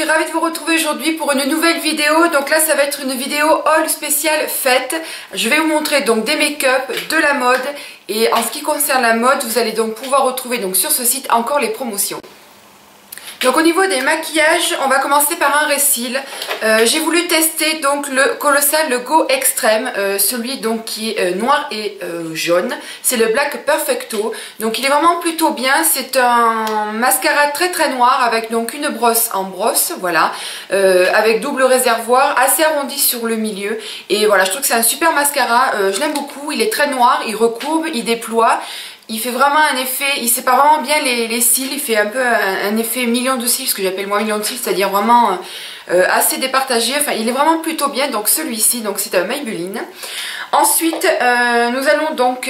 suis ravie de vous retrouver aujourd'hui pour une nouvelle vidéo. Donc là ça va être une vidéo haul spéciale fête. Je vais vous montrer donc des make-up, de la mode. Et en ce qui concerne la mode, vous allez donc pouvoir retrouver donc sur ce site encore les promotions. Donc au niveau des maquillages, on va commencer par un Resil. J'ai voulu tester donc le Colossal, le Go Extreme, celui donc qui est noir et jaune. C'est le Black Perfecto. Donc il est vraiment plutôt bien. C'est un mascara très noir avec donc une brosse en brosse, voilà, avec double réservoir, assez arrondi sur le milieu. Et voilà, je trouve que c'est un super mascara. Je l'aime beaucoup. Il est très noir, il recourbe, il déploie. Il fait vraiment un effet, il sépare vraiment bien les cils, il fait un peu un effet million de cils, ce que j'appelle moi million de cils, c'est-à-dire vraiment assez départagé. Enfin, il est vraiment plutôt bien, donc celui-ci, donc c'est un Maybelline. Ensuite, nous allons donc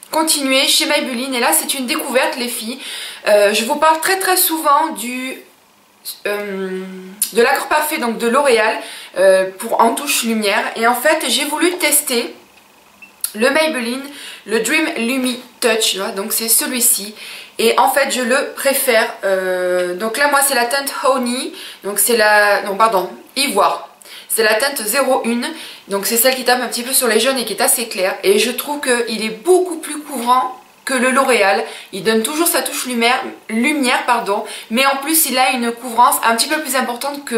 continuer chez Maybelline, et là c'est une découverte les filles. Je vous parle très souvent de l'accord parfait, donc de L'Oréal, pour en touche lumière, et en fait j'ai voulu tester le Maybelline, le Dream Lumi Touch, donc c'est celui-ci. Et en fait je le préfère. Donc là moi c'est la teinte Honey, donc c'est la... non pardon, Ivoire. C'est la teinte 01, donc c'est celle qui tape un petit peu sur les jaunes et qui est assez claire. Et je trouve qu'il est beaucoup plus couvrant que le L'Oréal. Il donne toujours sa touche lumière, mais en plus il a une couvrance un petit peu plus importante que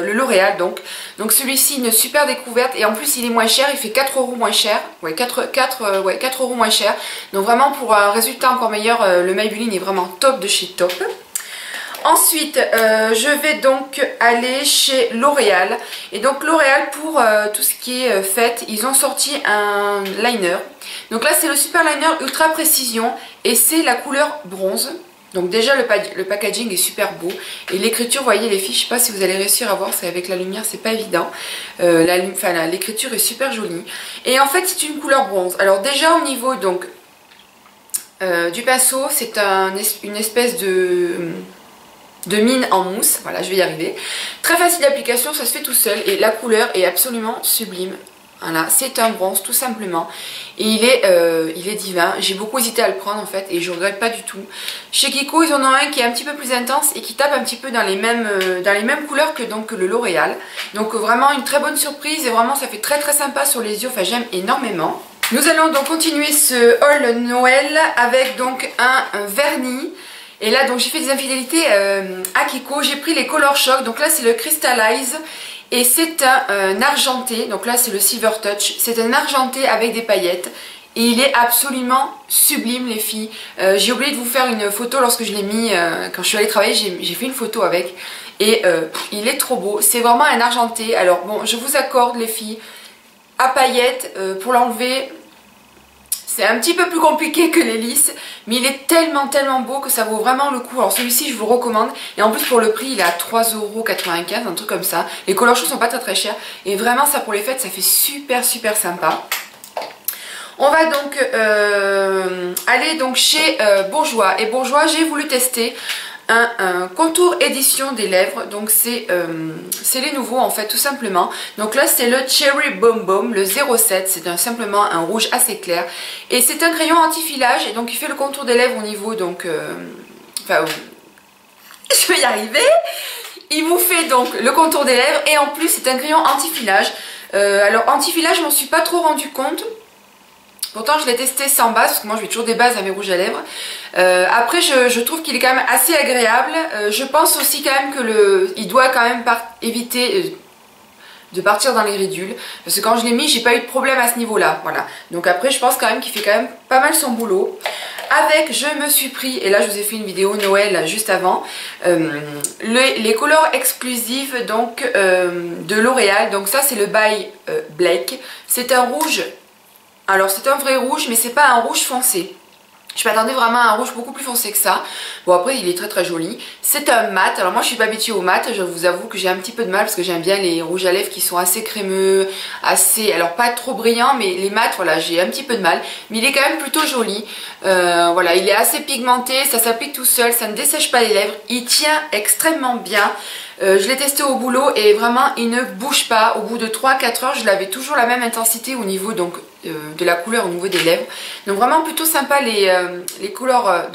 le L'Oréal. Donc celui-ci, une super découverte, et en plus il est moins cher, il fait 4 € moins cher, 4 € moins cher. Donc vraiment pour un résultat encore meilleur, le Maybelline est vraiment top de chez top. Ensuite, je vais donc aller chez L'Oréal. Et donc L'Oréal, pour tout ce qui est fête, ils ont sorti un liner. Donc là c'est le super liner ultra précision, et c'est la couleur bronze. Donc déjà le packaging est super beau, et l'écriture, vous voyez les filles, je sais pas si vous allez réussir à voir, c'est avec la lumière, c'est pas évident. L'écriture est super jolie, et en fait c'est une couleur bronze. Alors déjà au niveau donc du pinceau, c'est une espèce de mine en mousse, voilà, je vais y arriver. Très facile d'application, ça se fait tout seul, et la couleur est absolument sublime. Voilà, c'est un bronze tout simplement, et il est divin. J'ai beaucoup hésité à le prendre en fait, et je regrette pas du tout. Chez Kiko ils en ont un qui est un petit peu plus intense et qui tape un petit peu dans les mêmes couleurs que donc le L'Oréal. Donc vraiment une très bonne surprise, et vraiment ça fait très sympa sur les yeux, enfin j'aime énormément. Nous allons donc continuer ce haul Noël avec donc un vernis. Et là donc j'ai fait des infidélités à Kiko, j'ai pris les Color Shock, donc là c'est le Crystallize, et c'est un argenté, donc là c'est le Silver Touch, c'est un argenté avec des paillettes, et il est absolument sublime les filles. J'ai oublié de vous faire une photo lorsque je l'ai mis, quand je suis allée travailler, j'ai fait une photo avec, et il est trop beau, c'est vraiment un argenté. Alors bon, je vous accorde les filles, à paillettes, pour l'enlever, c'est un petit peu plus compliqué que les lisses, mais il est tellement beau que ça vaut vraiment le coup. Alors celui-ci je vous le recommande, et en plus pour le prix il est à 3,95 €, un truc comme ça. Les Color Shock sont pas très chers, et vraiment ça pour les fêtes ça fait super sympa. On va donc aller donc chez Bourjois, et Bourjois j'ai voulu tester un contour édition des lèvres. Donc c'est les nouveaux en fait tout simplement. Donc là c'est le Cherry Bomb Bomb, le 07, c'est simplement un rouge assez clair, et c'est un crayon anti-filage, et donc il fait le contour des lèvres au niveau donc je vais y arriver. Il vous fait donc le contour des lèvres, et en plus c'est un crayon anti-filage. Alors anti-filage je m'en suis pas trop rendu compte. Pourtant je l'ai testé sans base, parce que moi je mets toujours des bases à mes rouges à lèvres. Après je trouve qu'il est quand même assez agréable. Je pense aussi quand même que il doit quand même éviter de partir dans les ridules, parce que quand je l'ai mis j'ai pas eu de problème à ce niveau là, voilà. Donc après je pense quand même qu'il fait quand même pas mal son boulot. Avec, je me suis pris, et là je vous ai fait une vidéo Noël juste avant, les couleurs exclusives donc de L'Oréal. Donc ça c'est le By Blake, c'est un rouge. Alors c'est un vrai rouge, mais c'est pas un rouge foncé. Je m'attendais vraiment à un rouge beaucoup plus foncé que ça. Bon après il est très joli. C'est un mat. Alors moi je suis pas habituée au mat. Je vous avoue que j'ai un petit peu de mal, parce que j'aime bien les rouges à lèvres qui sont assez crémeux, assez... alors pas trop brillants, mais les mats, voilà, j'ai un petit peu de mal. Mais il est quand même plutôt joli. Voilà, il est assez pigmenté, ça s'applique tout seul, ça ne dessèche pas les lèvres. Il tient extrêmement bien. Je l'ai testé au boulot, et vraiment il ne bouge pas. Au bout de 3-4 heures je l'avais toujours la même intensité au niveau donc de la couleur au niveau des lèvres. Donc vraiment plutôt sympa les couleurs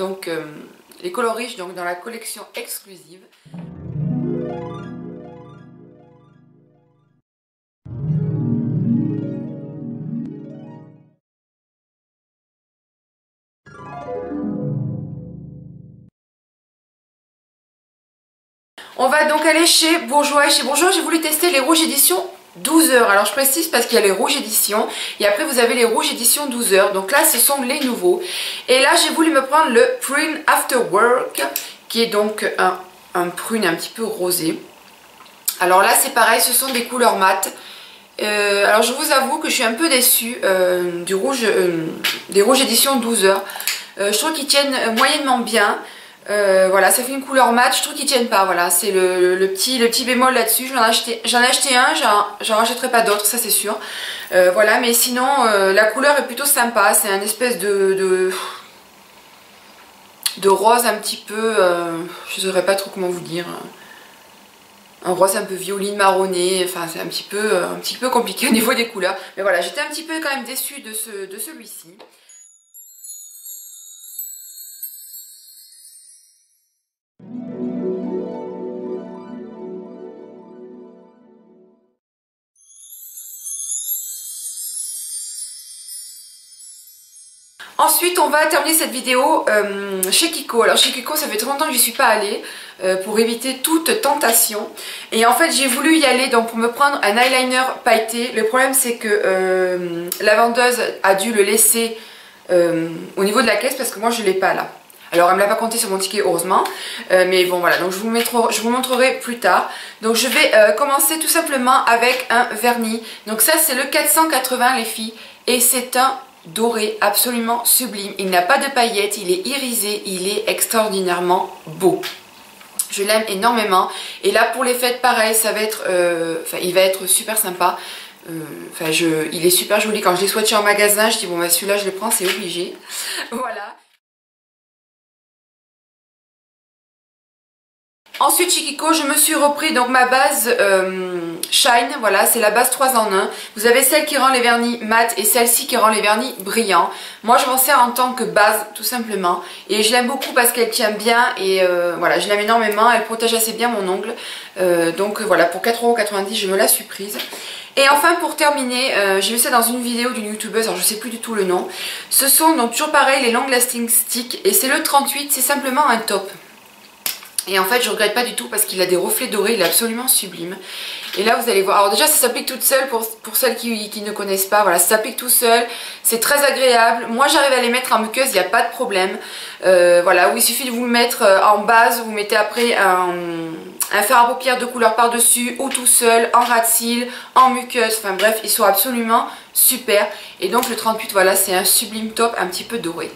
les couleurs riches donc dans la collection exclusive. On va donc aller chez Bourjois. Et chez Bourjois, j'ai voulu tester les rouges éditions 12 heures. Alors je précise parce qu'il y a les rouges éditions et après vous avez les rouges éditions 12 heures. Donc là ce sont les nouveaux. Et là j'ai voulu me prendre le Prune After Work qui est donc un prune un petit peu rosé. Alors là c'est pareil, ce sont des couleurs mates. Alors je vous avoue que je suis un peu déçue des rouges éditions 12 heures. Je trouve qu'ils tiennent moyennement bien. Voilà, ça fait une couleur mat, je trouve qu'ils tiennent pas. Voilà, c'est le petit bémol là-dessus. J'en ai acheté un, j'en rachèterai pas d'autres, ça c'est sûr. Voilà, mais sinon la couleur est plutôt sympa. C'est un espèce de rose un petit peu, je ne saurais pas trop comment vous dire. Un rose un peu violine marronné, enfin c'est un petit peu compliqué au niveau des couleurs. Mais voilà, j'étais un petit peu quand même déçue de celui-ci. Ensuite, on va terminer cette vidéo chez Kiko. Alors chez Kiko, ça fait très longtemps que je n'y suis pas allée pour éviter toute tentation. Et en fait, j'ai voulu y aller donc pour me prendre un eyeliner pailleté. Le problème, c'est que la vendeuse a dû le laisser au niveau de la caisse parce que moi, je ne l'ai pas là. Alors, elle ne me l'a pas compté sur mon ticket, heureusement. Mais bon, voilà. Donc, je vous montrerai plus tard. Donc, je vais commencer tout simplement avec un vernis. Donc, ça, c'est le 480, les filles. Et c'est un doré absolument sublime. Il n'a pas de paillettes, il est irisé, il est extraordinairement beau. Je l'aime énormément. Et là pour les fêtes pareil, ça va être il va être super sympa. Il est super joli. Quand je l'ai swatché en magasin, je dis bon bah celui-là je le prends, c'est obligé. Voilà. Ensuite chez Kiko, je me suis repris donc ma base Shine, voilà, c'est la base 3 en 1. Vous avez celle qui rend les vernis mat et celle-ci qui rend les vernis brillants. Moi je m'en sers en tant que base tout simplement. Et je l'aime beaucoup parce qu'elle tient bien et voilà, je l'aime énormément, elle protège assez bien mon ongle. Donc voilà, pour 4,90 €, je me la suis prise. Et enfin pour terminer, j'ai vu ça dans une vidéo d'une youtubeuse, alors je sais plus du tout le nom. Ce sont donc toujours pareil les Long Lasting Sticks et c'est le 38, c'est simplement un top. Et en fait je regrette pas du tout parce qu'il a des reflets dorés, il est absolument sublime. Et là vous allez voir, alors déjà ça s'applique toute seule pour celles qui ne connaissent pas, voilà, ça s'applique tout seul, c'est très agréable. Moi j'arrive à les mettre en muqueuse, il n'y a pas de problème. Voilà, où il suffit de vous le mettre en base, vous mettez après un fard à paupières de couleur par dessus ou tout seul, en ras de cils, en muqueuse, enfin bref, ils sont absolument super. Et donc le 38 voilà, c'est un sublime top un petit peu doré.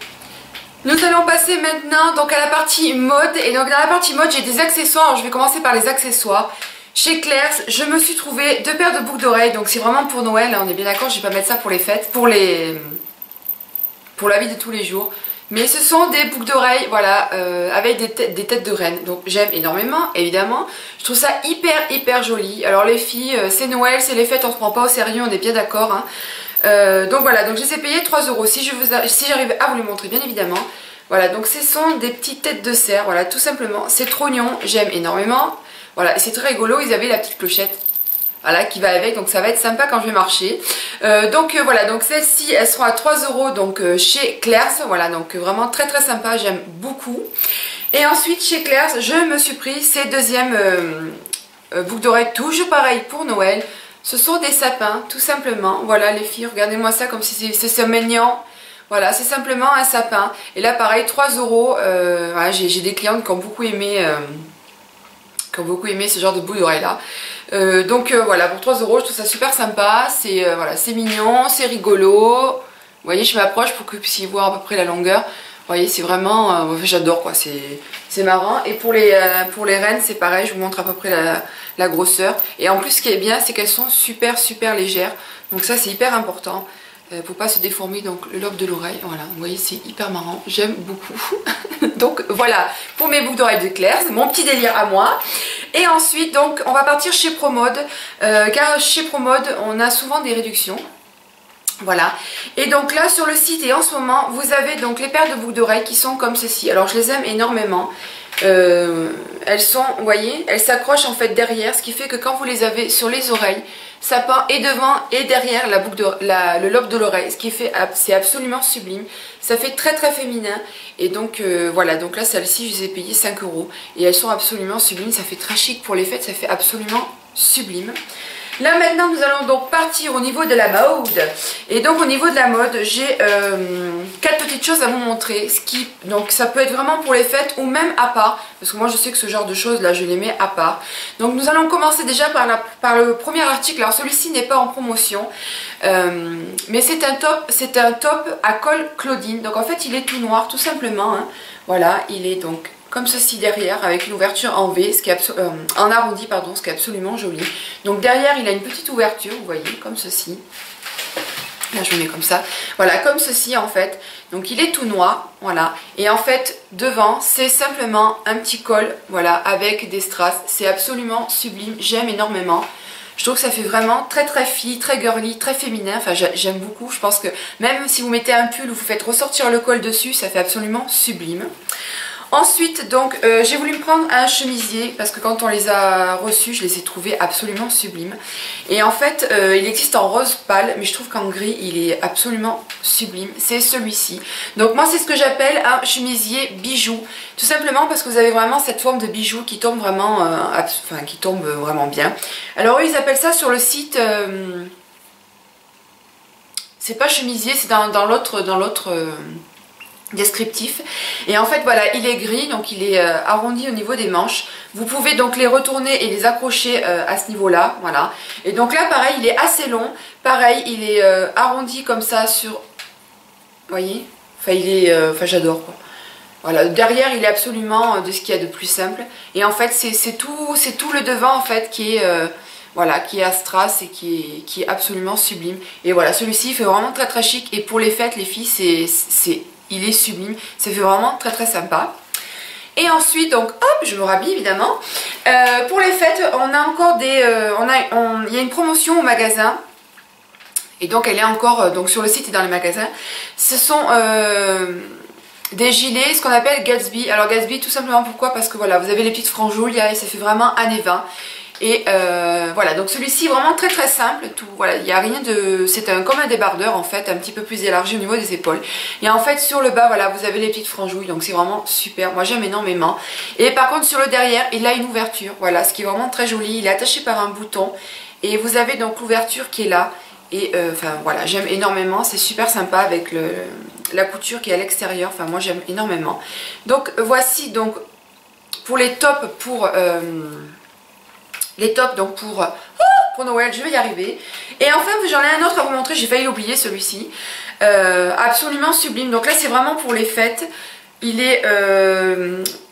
Nous allons passer maintenant donc à la partie mode. Et donc dans la partie mode j'ai des accessoires. Alors je vais commencer par les accessoires. Chez Claire's je me suis trouvé 2 paires de boucles d'oreilles. Donc c'est vraiment pour Noël, on est bien d'accord, je vais pas mettre ça pour les fêtes, pour la vie de tous les jours. Mais ce sont des boucles d'oreilles, voilà, avec des têtes de reine. Donc j'aime énormément, évidemment. Je trouve ça hyper joli. Alors les filles, c'est Noël, c'est les fêtes, on se prend pas au sérieux, on est bien d'accord, hein. Donc voilà, donc je les ai payés 3 € si j'arrive à vous les montrer bien évidemment. Voilà, donc ce sont des petites têtes de cerf, voilà, tout simplement. C'est trop mignon, j'aime énormément. Voilà, et c'est très rigolo, ils avaient la petite clochette, voilà, qui va avec, donc ça va être sympa quand je vais marcher. Voilà, donc celles-ci, elles seront à 3 € donc chez Claire's, voilà, donc vraiment très sympa, j'aime beaucoup. Et ensuite chez Claire's, je me suis pris ces deuxièmes boucles d'oreilles, toujours pareil pour Noël. Ce sont des sapins, tout simplement. Voilà les filles, regardez-moi ça comme si c'est mignon. Voilà, c'est simplement un sapin. Et là pareil, 3 €. Voilà, j'ai des clientes qui ont beaucoup aimé ce genre de boucles d'oreilles là. Voilà, pour 3 €, je trouve ça super sympa. C'est voilà, c'est mignon, c'est rigolo. Vous voyez, je m'approche pour que vous puissiez voir à peu près la longueur. Vous voyez, c'est vraiment, j'adore quoi, c'est marrant. Et pour les rennes, c'est pareil, je vous montre à peu près la grosseur. Et en plus, ce qui est bien, c'est qu'elles sont super légères. Donc ça, c'est hyper important pour pas se déformer donc le lobe de l'oreille. Voilà, vous voyez, c'est hyper marrant, j'aime beaucoup. Donc voilà, pour mes boucles d'oreilles de Claire, c'est mon petit délire à moi. Et ensuite, donc, on va partir chez Promode, car chez Promode, on a souvent des réductions. Voilà, et donc là sur le site et en ce moment vous avez donc les paires de boucles d'oreilles qui sont comme ceci. Alors je les aime énormément, elles sont, vous voyez, elles s'accrochent en fait derrière, ce qui fait que quand vous les avez sur les oreilles, ça peint et devant et derrière la boucle le lobe de l'oreille, ce qui fait, c'est absolument sublime. Ça fait très très féminin. Et donc voilà, donc là celles-ci je les ai payées 5 € et elles sont absolument sublimes. Ça fait très chic pour les fêtes, ça fait absolument sublime. Là maintenant nous allons donc partir au niveau de la mode. Et donc au niveau de la mode j'ai 4 petites choses à vous montrer. Donc ça peut être vraiment pour les fêtes ou même à part. Parce que moi je sais que ce genre de choses là je les mets à part. Donc nous allons commencer déjà par le premier article. Alors celui-ci n'est pas en promotion. Mais c'est un top à col Claudine. Donc en fait il est tout noir tout simplement. Hein. Voilà, il est donc comme ceci derrière avec une ouverture en V, en arrondi pardon, ce qui est absolument joli. Donc derrière il a une petite ouverture, vous voyez, comme ceci. Là je le mets comme ça, voilà, comme ceci en fait. Donc il est tout noir, voilà. Et en fait devant c'est simplement un petit col, voilà, avec des strass. C'est absolument sublime, j'aime énormément. Je trouve que ça fait vraiment très très fille, très girly, très féminin. Enfin j'aime beaucoup, je pense que même si vous mettez un pull ou vous faites ressortir le col dessus, ça fait absolument sublime. Ensuite, donc, j'ai voulu me prendre un chemisier parce que quand on les a reçus, je les ai trouvés absolument sublimes. Et en fait, il existe en rose pâle, mais je trouve qu'en gris, il est absolument sublime. C'est celui-ci. Donc moi, c'est ce que j'appelle un chemisier bijou. Tout simplement parce que vous avez vraiment cette forme de bijou qui tombe vraiment, qui tombe vraiment bien. Alors eux, ils appellent ça sur le site... c'est pas chemisier, c'est dans l'autre... descriptif. Et en fait voilà, il est gris, donc il est arrondi au niveau des manches. Vous pouvez donc les retourner et les accrocher à ce niveau là, voilà. Et donc là pareil, il est assez long, pareil il est arrondi comme ça sur, vous voyez, enfin il est, j'adore quoi. Voilà, derrière il est absolument de ce qu'il y a de plus simple. Et en fait c'est tout le devant en fait qui est voilà, qui est à strass et qui est absolument sublime. Et voilà, celui-ci il fait vraiment très très chic. Et pour les fêtes les filles, il est sublime, ça fait vraiment très très sympa. Et ensuite donc hop, je me rhabille évidemment. Pour les fêtes on a encore des, il y a une promotion au magasin. Et donc elle est encore donc sur le site et dans les magasins. Ce sont des gilets, ce qu'on appelle Gatsby. Alors Gatsby tout simplement pourquoi? Parce que voilà, vous avez les petites franjouilles et ça fait vraiment années 20. Et voilà, donc celui-ci vraiment très très simple, tout, voilà, il n'y a rien de... C'est comme un débardeur en fait, un petit peu plus élargi au niveau des épaules. Et en fait sur le bas, voilà, vous avez les petites franjouilles, donc c'est vraiment super, moi j'aime énormément. Et par contre sur le derrière, il a une ouverture, voilà, ce qui est vraiment très joli, il est attaché par un bouton. Et vous avez donc l'ouverture qui est là. Et enfin voilà, j'aime énormément, c'est super sympa avec la couture qui est à l'extérieur, enfin moi j'aime énormément. Donc voici donc pour les tops donc pour Noël, je vais y arriver. Et enfin j'en ai un autre à vous montrer, j'ai failli l'oublier celui-ci, absolument sublime. Donc là c'est vraiment pour les fêtes. Il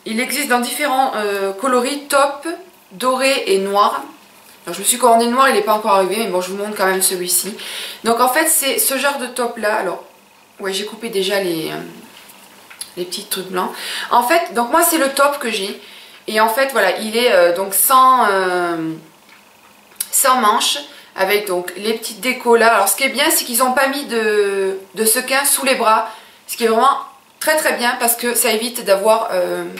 existe dans différents coloris, top, doré et noir. Alors je me suis commandé le noir, il n'est pas encore arrivé, mais bon je vous montre quand même celui-ci. Donc en fait c'est ce genre de top là. Alors ouais, j'ai coupé déjà les petits trucs blancs. En fait donc moi c'est le top que j'ai. Et en fait voilà, il est donc sans manches, avec donc les petites décos là. Alors ce qui est bien c'est qu'ils n'ont pas mis de sequin sous les bras, ce qui est vraiment très très bien parce que ça évite d'avoir,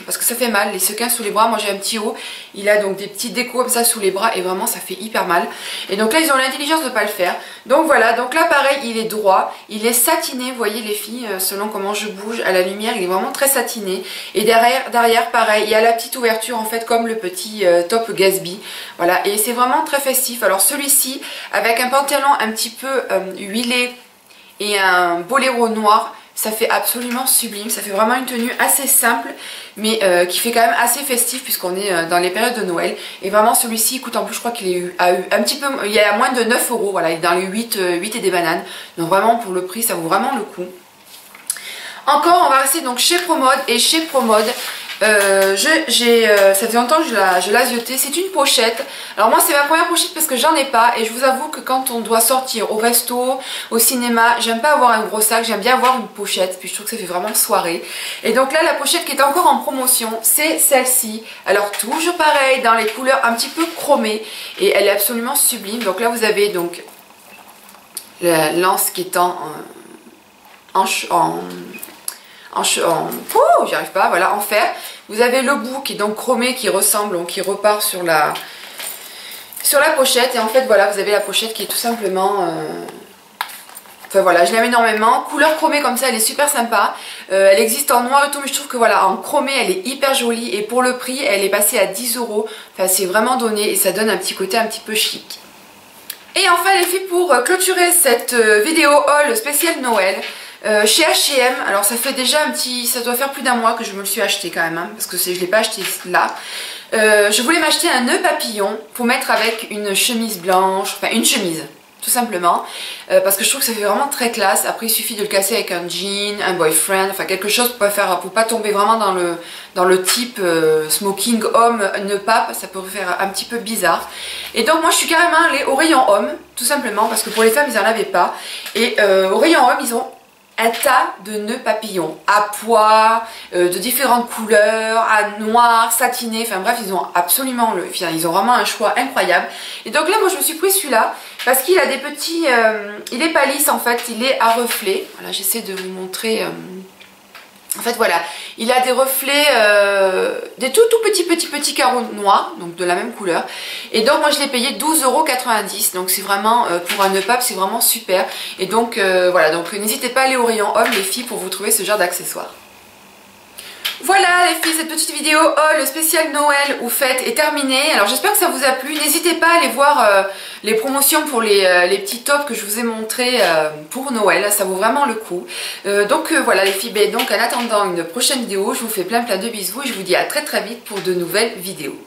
parce que ça fait mal les sequins sous les bras. Moi j'ai un petit haut, il a donc des petits décos comme ça sous les bras et vraiment ça fait hyper mal. Et donc là ils ont l'intelligence de ne pas le faire. Donc voilà, donc là pareil il est droit, il est satiné, vous voyez les filles, selon comment je bouge à la lumière, il est vraiment très satiné. Et derrière pareil, il y a la petite ouverture en fait comme le petit top Gatsby. Voilà, et c'est vraiment très festif. Alors celui-ci avec un pantalon un petit peu huilé et un boléro noir, ça fait absolument sublime, ça fait vraiment une tenue assez simple mais qui fait quand même assez festif puisqu'on est dans les périodes de Noël. Et vraiment celui-ci coûte en plus, je crois qu'il est un petit peu, il y a moins de 9 €, voilà, il est dans les 8 et des bananes. Donc vraiment pour le prix ça vaut vraiment le coup. Encore on va rester donc chez Promode, et chez Promode ça fait longtemps que je l'ai zioté. C'est une pochette. Alors moi c'est ma première pochette parce que j'en ai pas, et je vous avoue que quand on doit sortir au resto, au cinéma, j'aime pas avoir un gros sac, j'aime bien avoir une pochette, puis je trouve que ça fait vraiment soirée. Et donc là la pochette qui est encore en promotion, c'est celle-ci. Alors toujours pareil, dans les couleurs un petit peu chromées, et elle est absolument sublime. Donc là vous avez donc la lance qui est j'y arrive pas, voilà, en fer. Vous avez le bout qui est donc chromé, qui ressemble, donc qui repart sur la pochette. Et en fait voilà, vous avez la pochette qui est tout simplement... Enfin voilà, je l'aime énormément. Couleur chromée comme ça, elle est super sympa. Elle existe en noir et tout, mais je trouve que voilà, en chromé, elle est hyper jolie. Et pour le prix, elle est passée à 10 €. Enfin, c'est vraiment donné et ça donne un petit côté un petit peu chic. Et enfin les filles, pour clôturer cette vidéo haul spéciale Noël, chez H&M, alors ça fait déjà ça doit faire plus d'un mois que je me le suis acheté quand même, hein, parce que je ne l'ai pas acheté là. Je voulais m'acheter un nœud papillon pour mettre avec une chemise blanche, enfin une chemise. Tout simplement, parce que je trouve que ça fait vraiment très classe. Après il suffit de le casser avec un jean, un boyfriend, enfin quelque chose pour pas tomber vraiment dans le type smoking homme nœud pape, ça peut faire un petit peu bizarre. Et donc moi je suis carrément allée au rayon homme, tout simplement parce que pour les femmes ils en avaient pas. Et au rayon homme ils ont un tas de nœuds papillons à pois, de différentes couleurs, à noir, satiné, enfin bref ils ont absolument ils ont vraiment un choix incroyable. Et donc là moi je me suis pris celui-là parce qu'il a des petits, il est pas lisse en fait, il est à reflets. Voilà, j'essaie de vous montrer. En fait voilà, il a des reflets, des tout petits carreaux noirs, donc de la même couleur. Et donc moi je l'ai payé 12,90 €, donc c'est vraiment, pour un nœud pape c'est vraiment super. Et donc voilà, donc n'hésitez pas à aller au rayon homme les filles pour vous trouver ce genre d'accessoires. Voilà les filles, cette petite vidéo haul spéciale Noël ou fête est terminée. Alors j'espère que ça vous a plu. N'hésitez pas à aller voir les promotions pour les petits tops que je vous ai montrés pour Noël. Ça vaut vraiment le coup. Donc voilà les filles, donc en attendant une prochaine vidéo, je vous fais plein de bisous et je vous dis à très vite pour de nouvelles vidéos.